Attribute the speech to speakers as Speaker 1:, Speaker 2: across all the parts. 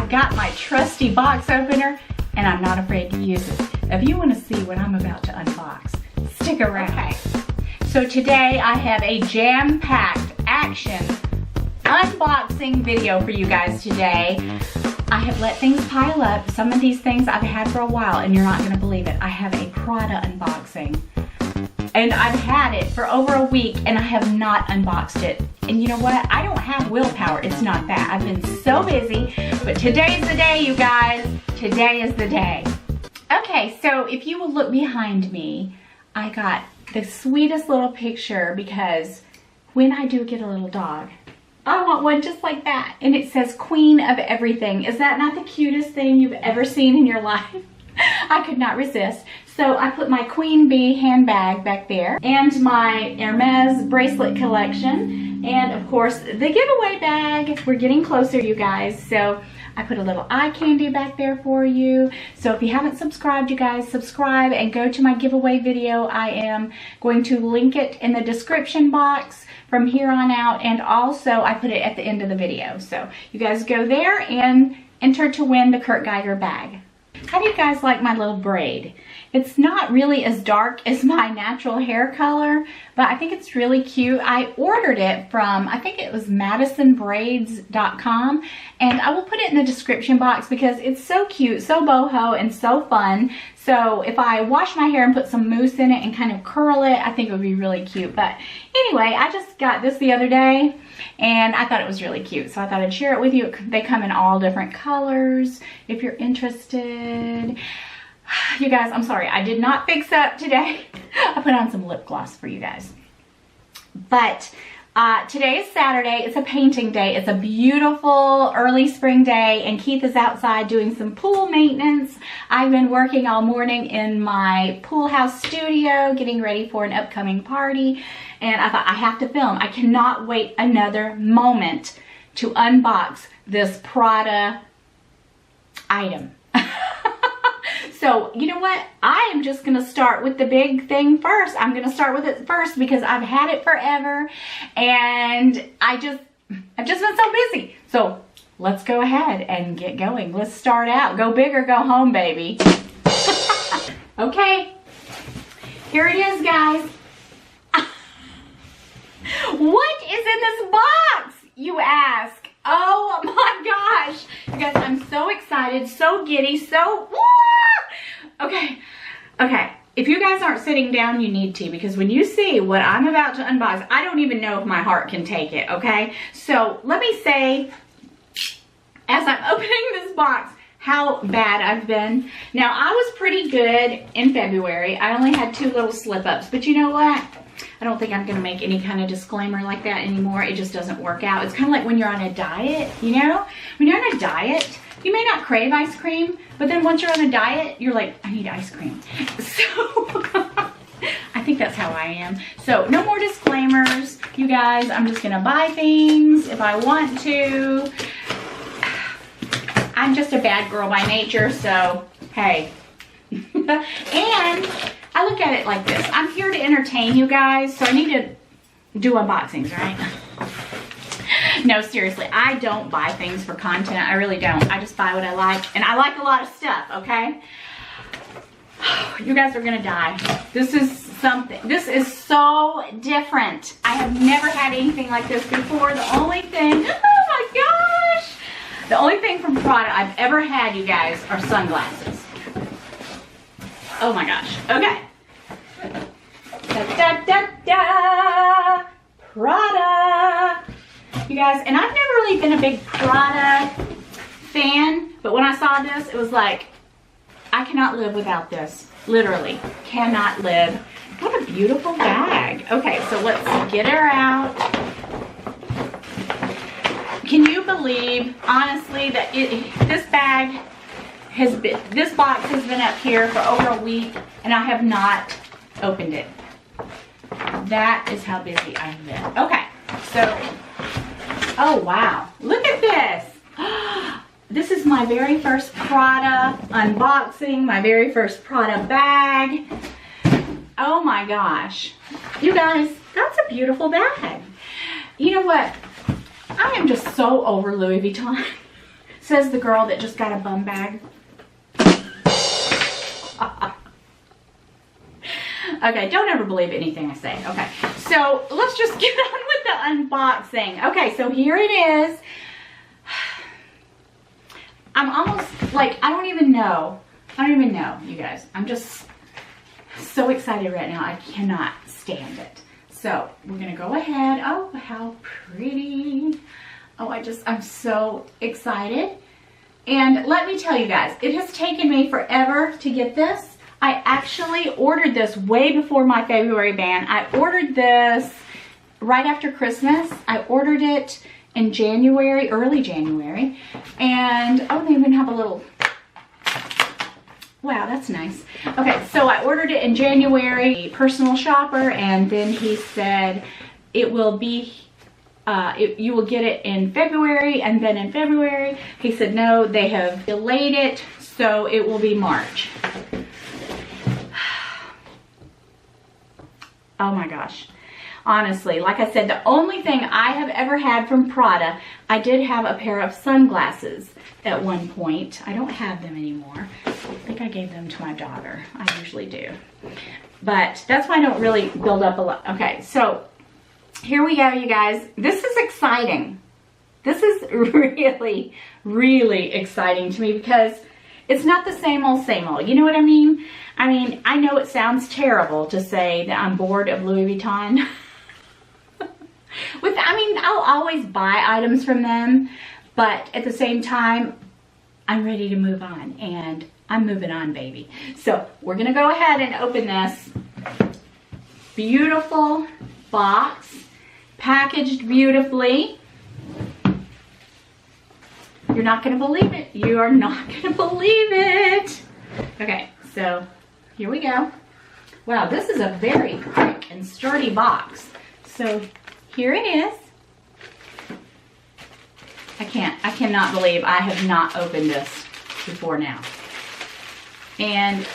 Speaker 1: I've got my trusty box opener and I'm not afraid to use it. If you want to see what I'm about to unbox, stick around. Okay, so today I have a jam-packed action unboxing video for you guys today. I have let things pile up. Some of these things I've had for a while and you're not going to believe it. I have a Prada unboxing. And I've had it for over a week and I have not unboxed it. And you know what? I don't have willpower. It's not that. I've been so busy. But today's the day, you guys. Today is the day. Okay, so if you will look behind me, I got the sweetest little picture because when I do get a little dog, I want one just like that. And it says Queen of Everything. Is that not the cutest thing you've ever seen in your life? I could not resist. So I put my Queen Bee handbag back there and my Hermes bracelet collection. And of course the giveaway bag. We're getting closer, you guys. So I put a little eye candy back there for you. So if you haven't subscribed, you guys, subscribe and go to my giveaway video. I am going to link it in the description box from here on out. And also I put it at the end of the video. So you guys go there and enter to win the Kurt Geiger bag. How do you guys like my little braid? It's not really as dark as my natural hair color, but I think it's really cute. I ordered it from, I think it was MADDENbraids.com, and I will put it in the description box because it's so cute, so boho, and so fun. So if I wash my hair and put some mousse in it and kind of curl it, I think it would be really cute. But anyway, I just got this the other day and I thought it was really cute. So I thought I'd share it with you. They come in all different colors if you're interested. You guys, I'm sorry, I did not fix up today. I put on some lip gloss for you guys. But today is Saturday. It's a painting day. It's a beautiful early spring day and Keith is outside doing some pool maintenance. I've been working all morning in my pool house studio getting ready for an upcoming party, and I thought I have to film. I cannot wait another moment to unbox this Prada item. So, you know what? I am just going to start with the big thing first. I'm going to start with it first because I've had it forever and I've just been so busy. So, let's go ahead and get going. Let's start out. Go big or go home, baby. Okay. Here it is, guys. What is in this box, you ask? Oh my gosh. You guys, I'm so excited, so giddy, so... Okay. If you guys aren't sitting down, you need to, because when you see what I'm about to unbox, I don't even know if my heart can take it, okay? So let me say, as I'm opening this box, how bad I've been. Now, I was pretty good in February. I only had 2 little slip-ups, but you know what? I don't think I'm going to make any kind of disclaimer like that anymore. It just doesn't work out. It's kind of like when you're on a diet, you know? When you're on a diet, you may not crave ice cream, but then once you're on a diet, you're like, I need ice cream. So, I think that's how I am. So, no more disclaimers, you guys. I'm just going to buy things if I want to. I'm just a bad girl by nature, so, hey. And I look at it like this. I'm here to entertain you guys, so I need to do unboxings, right? No, seriously, I don't buy things for content. I really don't. I just buy what I like, and I like a lot of stuff, okay? You guys are gonna die. This is something. This is so different. I have never had anything like this before. The only thing, oh my gosh! The only thing from Prada I've ever had, you guys, are sunglasses. Oh my gosh. Okay. Da da da da! Prada! You guys, and I've never really been a big Prada fan, but when I saw this, it was like, I cannot live without this. Literally, cannot live. What a beautiful bag. Okay, so let's get her out. Can you believe, honestly, that this bag has been, this box has been up here for over a week, and I have not opened it. That is how busy I have been. Okay, so... Oh, wow. Look at this. This is my very first Prada unboxing, my very first Prada bag. Oh my gosh. You guys, that's a beautiful bag. You know what? I am just so over Louis Vuitton. Says the girl that just got a bum bag. Okay, don't ever believe anything I say. Okay, so let's just get on with the unboxing. Okay, so here it is. I'm almost like, I don't even know, you guys. I'm just so excited right now. I cannot stand it. So we're gonna go ahead. Oh, how pretty. Oh, I'm so excited. And let me tell you guys, it has taken me forever to get this. I actually ordered this way before my February ban. I ordered this right after Christmas. I ordered it in January, early January. And, oh, they even have a little, wow, that's nice. Okay, so I ordered it in January, personal shopper, and then he said it will be, you will get it in February, and then in February, he said, no, they have delayed it, so it will be March. Oh my gosh. Honestly, like I said, the only thing I have ever had from Prada, I did have a pair of sunglasses at one point. I don't have them anymore. I think I gave them to my daughter. I usually do. But that's why I don't really build up a lot. Okay, so here we go, you guys. This is exciting. This is really, really exciting to me because it's not the same old, same old. You know what I mean? I mean, I know it sounds terrible to say that I'm bored of Louis Vuitton. I'll always buy items from them, but at the same time, I'm ready to move on, and I'm moving on, baby. So we're gonna go ahead and open this beautiful box, packaged beautifully. You're not gonna believe it. You are not gonna believe it. Okay, so here we go. Wow, this is a very thick and sturdy box. So here it is. I cannot believe I have not opened this before now. And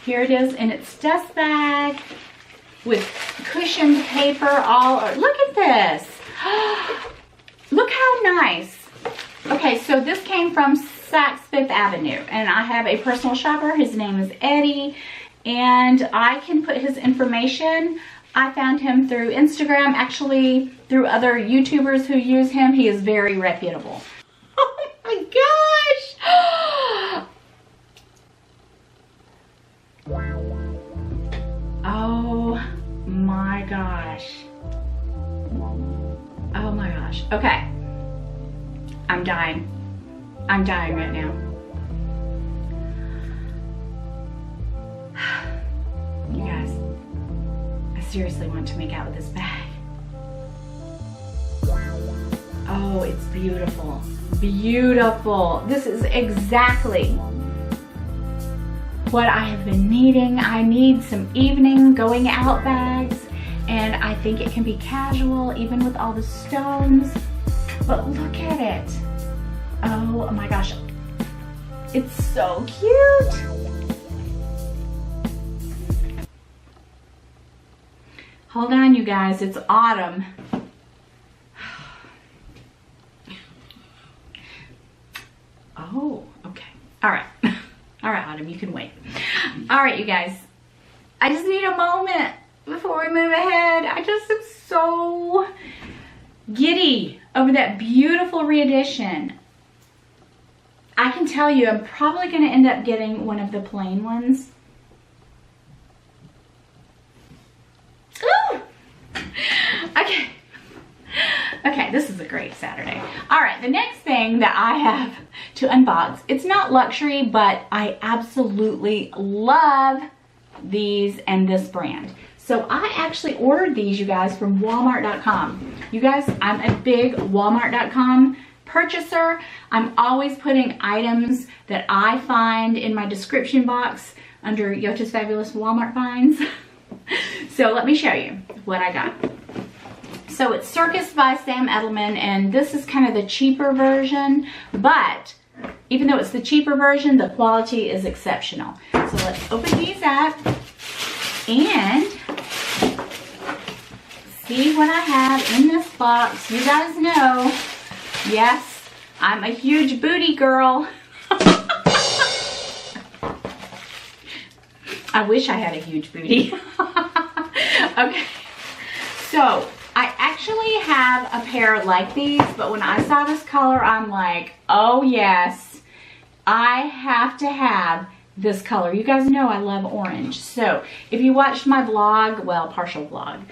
Speaker 1: here it is in its dust bag with cushioned paper all over. Look at this. Look how nice. Okay, so this came from Saks Fifth Avenue, and I have a personal shopper. His name is Eddie, and I can put his information. I found him through Instagram, actually through other YouTubers who use him. He is very reputable. Oh my gosh! Oh my gosh. Oh my gosh. Okay. I'm dying. I'm dying right now. You guys, I seriously want to make out with this bag. Oh, it's beautiful. Beautiful. This is exactly what I have been needing. I need some evening going out bags, and I think it can be casual even with all the stones. But look at it. Oh my gosh. It's so cute. Hold on, you guys. It's autumn. Oh, okay. All right. All right, Autumn, you can wait. All right, you guys. I just need a moment before we move ahead. I just am so giddy over that beautiful re-edition. I can tell you I'm probably going to end up getting one of the plain ones. Ooh! Okay. Okay, this is a great Saturday. All right, the next thing that I have to unbox, it's not luxury, but I absolutely love these and this brand. So I actually ordered these, you guys, from Walmart.com. You guys, I'm a big Walmart.com purchaser. I'm always putting items that I find in my description box under Yota's Fabulous Walmart Finds. So let me show you what I got. So it's Circus by Sam Edelman, and this is kind of the cheaper version, but even though it's the cheaper version, the quality is exceptional. So let's open these up and see what I have in this box. You guys know, yes, I'm a huge booty girl. I wish I had a huge booty. Okay, so I actually have a pair like these, but when I saw this color, I'm like, oh yes, I have to have this color. You guys know I love orange. So if you watched my vlog, well, partial vlog,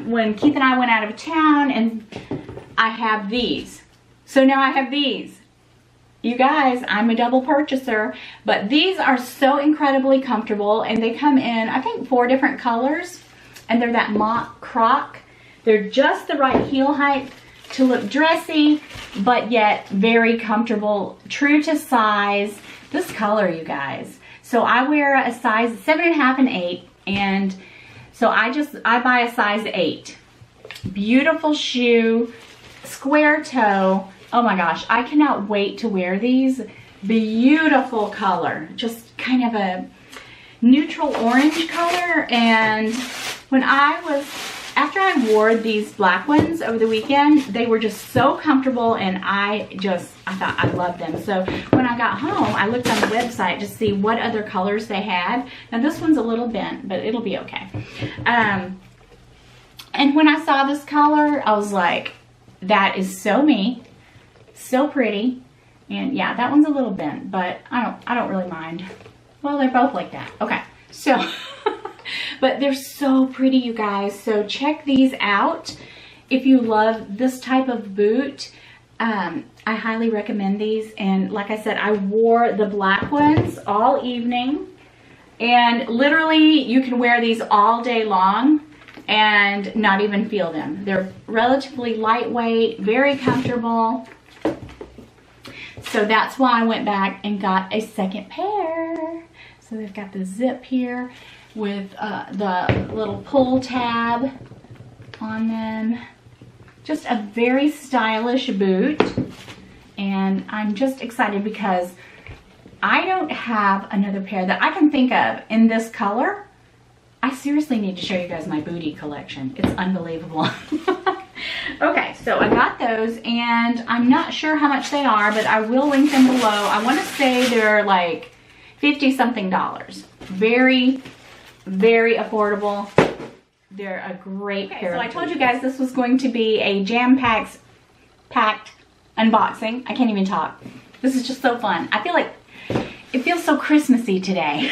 Speaker 1: when Keith and I went out of town, and I have these. So now I have these. You guys, I'm a double purchaser, but these are so incredibly comfortable, and they come in, I think, 4 different colors, and they're that mock croc. They're just the right heel height to look dressy, but yet very comfortable, true to size. This color, you guys. So I wear a size 7.5 and 8, and so I buy a size 8. Beautiful shoe, square toe. Oh my gosh, I cannot wait to wear these. Beautiful color, just kind of a neutral orange color. And when after I wore these black ones over the weekend, they were just so comfortable, and I thought I loved them. So when I got home, I looked on the website to see what other colors they had. Now this one's a little bent, but it'll be okay. And when I saw this color, I was like, that is so me. So pretty. And yeah, that one's a little bent, but I don't really mind. Well, they're both like that. Okay, so but they're so pretty, you guys. So check these out if you love this type of boot. I highly recommend these. And like I said, I wore the black ones all evening, and literally you can wear these all day long and not even feel them. They're relatively lightweight, very comfortable. So that's why I went back and got a second pair. So they've got the zip here with the little pull tab on them. Just a very stylish boot. And I'm just excited because I don't have another pair that I can think of in this color. I seriously need to show you guys my booty collection. It's unbelievable. Okay, so I got those, and I'm not sure how much they are, but I will link them below. I want to say they're like $50-something. Very, very affordable. They're a great pair. So I told you guys this was going to be a jam-packed unboxing. I can't even talk. This is just so fun. I feel like it feels so Christmassy today.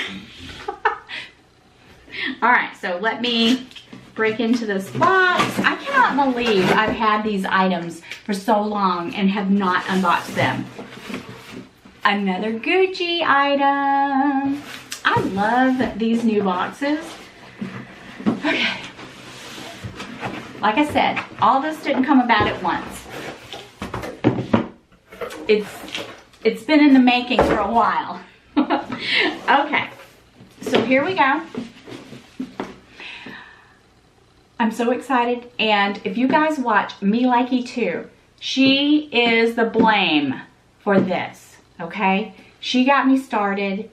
Speaker 1: All right, so let me break into this box. I cannot believe I've had these items for so long and have not unboxed them. Another Gucci item. I love these new boxes. Okay. Like I said, all this didn't come about at once. It's been in the making for a while. Okay, so here we go. I'm so excited, and if you guys watch Me Likey 2, she is the blame for this, okay? She got me started,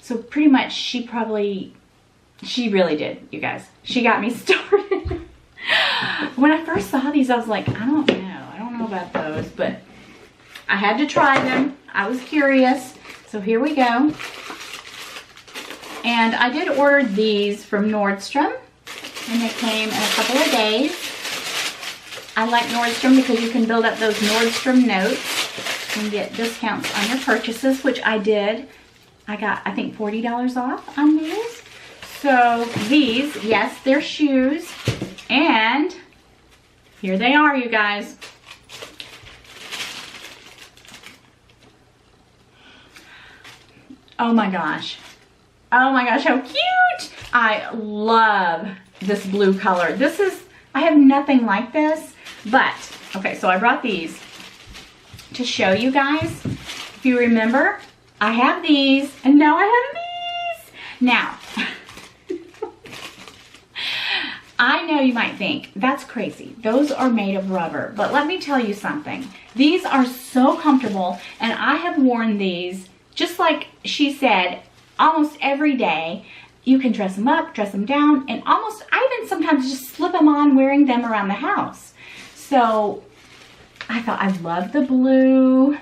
Speaker 1: so pretty much she really did, you guys. She got me started. When I first saw these, I was like, I don't know about those, but I had to try them. I was curious, so here we go. And I did order these from Nordstrom, and they came in a couple of days. I like Nordstrom because you can build up those Nordstrom notes and get discounts on your purchases, which I did. I got, I think, $40 off on these. So these, yes, they're shoes. And here they are, you guys. Oh my gosh. Oh my gosh, how cute! I love this blue color. I have nothing like this, but, okay, so I brought these to show you guys. If you remember, I have these, and now I have these. Now, I know you might think, that's crazy. Those are made of rubber, but let me tell you something. These are so comfortable, and I have worn these, just like she said, almost every day. You can dress them up, dress them down, and I even sometimes just slip them on wearing them around the house. So I thought I love the blue.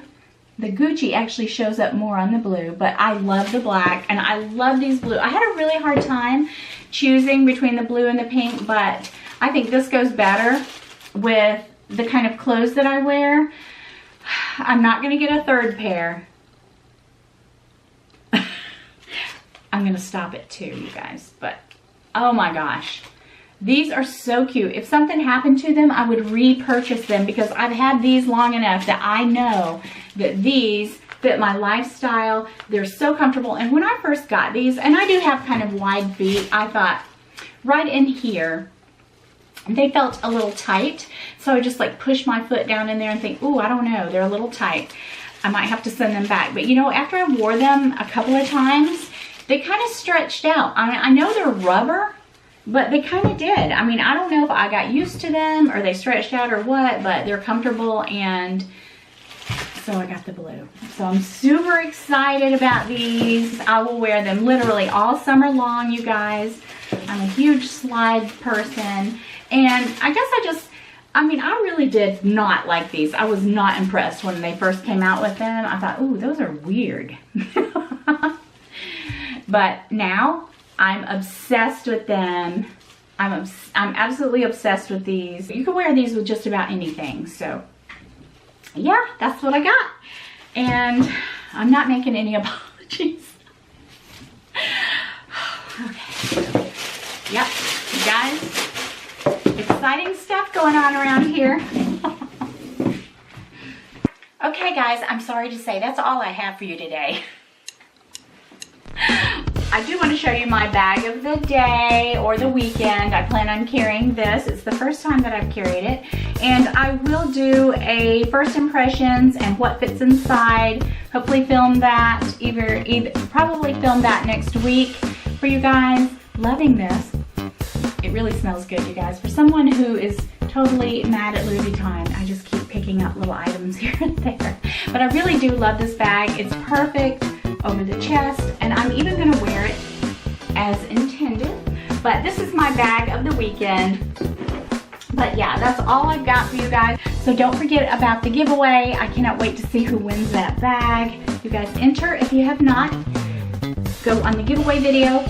Speaker 1: The Gucci actually shows up more on the blue, but I love the black and I love these blue. I had a really hard time choosing between the blue and the pink, but I think this goes better with the kind of clothes that I wear. I'm not gonna get a third pair. I'm gonna stop at 2, you guys, but oh my gosh. These are so cute. If something happened to them, I would repurchase them because I've had these long enough that I know that these fit my lifestyle. They're so comfortable. And when I first got these, and I do have kind of wide feet, I thought right in here, they felt a little tight. So I just like push my foot down in there and think, ooh, I don't know, they're a little tight. I might have to send them back. But you know, after I wore them a couple of times, they kind of stretched out. I know they're rubber, but they kind of did. I mean, I don't know if I got used to them or they stretched out or what, but they're comfortable, and so I got the blue. So I'm super excited about these. I will wear them literally all summer long, you guys. I'm a huge slide person, and I guess I really did not like these. I was not impressed when they first came out with them. I thought, ooh, those are weird. But now I'm obsessed with them. I'm absolutely obsessed with these. You can wear these with just about anything. So yeah, that's what I got. And I'm not making any apologies. Okay. Yep, you guys, exciting stuff going on around here. Okay guys, I'm sorry to say that's all I have for you today. I do want to show you my bag of the day or the weekend. I plan on carrying this. It's the first time that I've carried it. And I will do a first impressions and what fits inside. Hopefully film that, probably film that next week for you guys. Loving this. It really smells good, you guys. For someone who is totally mad at Louis Vuitton, I just keep picking up little items here and there. But I really do love this bag. It's perfect over the chest, and I'm even gonna wear it as intended. But this is my bag of the weekend. But yeah, that's all I've got for you guys. So don't forget about the giveaway. I cannot wait to see who wins that bag. You guys enter if you have not. Go on the giveaway video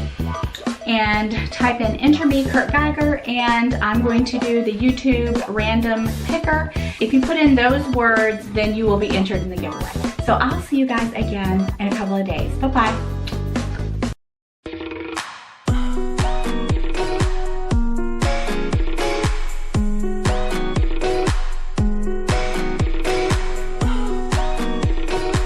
Speaker 1: and type in enter me Kurt Geiger, and I'm going to do the YouTube random picker. If you put in those words, then you will be entered in the giveaway. So I'll see you guys again in a couple of days. Bye-bye.